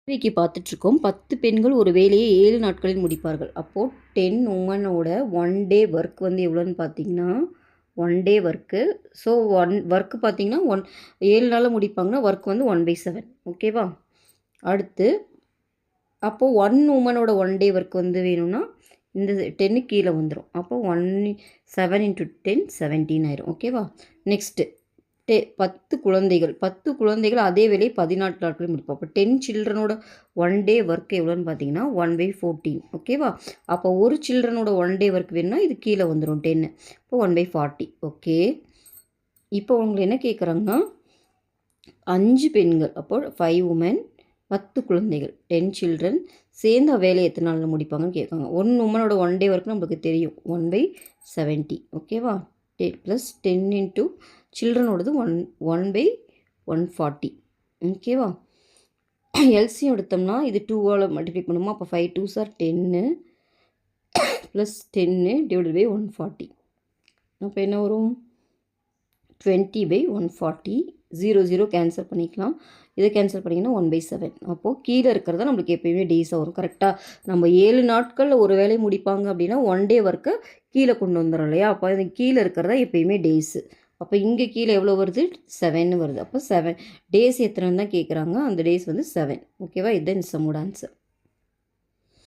கேள்விக்கு பார்த்துட்ருக்கோம். 10 பெண்கள் ஒரு வேலையை 7 நாட்களில் முடிப்பார்கள். அப்போது 10 உமனோட 1 டே ஒர்க் வந்து எவ்வளோன்னு பார்த்தீங்கன்னா, 1 டே ஒர்க்கு. ஸோ ஒர்க்கு பார்த்தீங்கன்னா 7 நாளில் முடிப்பாங்கன்னா ஒர்க் வந்து 1/7. ஓகேவா? அடுத்து அப்போது 1 உமனோட 1 டே ஒர்க் வந்து வேணும்னா இந்த 10 கீழே வந்துடும். அப்போ 7 × 10 17 ஆயிரும். ஓகேவா? நெக்ஸ்ட்டு 10 குழந்தைகள் அதே வேலையை 14 நாட்களில் முடிப்போம். அப்போ 10 சில்ட்ரனோட 1 டே ஒர்க் எவ்வளோன்னு பார்த்தீங்கன்னா 1/14. ஓகேவா? அப்போ ஒரு சில்ட்ரனோட 1 டே ஒர்க் வேணும்னா இது கீழே வந்துடும் 10. இப்போ 1/40. ஓகே. இப்போ அவங்க என்ன கேட்குறாங்கன்னா 5 பெண்கள், அப்போ 5 உமன், 10 குழந்தைகள், 10 சில்ட்ரன் சேர்ந்த வேலையை எத்தனை நாளில் முடிப்பாங்கன்னு கேட்காங்க. 1 உமனோட 1 டே ஒர்க் நம்மளுக்கு தெரியும் 1/70. ஓகேவா? ப்ளஸ் 10 × சில்ட்ரனோடது 1/140. ஓகேவா? எல்சியம் எடுத்தோம்னா இது 2ஆல் மல்டிப்ளை பண்ணுமா? அப்போ 5 2s are 10 ப்ளஸ் 10 / 140. அப்போ என்ன வரும்? 20/140. 0 கேன்சல் பண்ணிக்கலாம். இதை கேன்சல் பண்ணிங்கன்னா 1/7. அப்போது கீழே இருக்கிறதா நம்மளுக்கு எப்போயுமே டேஸாக வரும். கரெக்டாக நம்ம 7 நாட்களில் ஒரு வேலையை முடிப்பாங்க அப்படின்னா 1 டே ஒர்க்கை கீழே கொண்டு வந்துடும் இல்லையா? அப்போ அது கீழே இருக்கிறதா எப்போயுமே டேஸு. அப்போ இங்கே கீழே எவ்வளோ வருது? 7 வருது. அப்போ 7 டேஸ் எத்தனைன்னு தான் கேட்குறாங்க. அந்த டேஸ் வந்து 7. ஓகேவா? இதுதான் இந்த சம்மோட ஆன்சர்.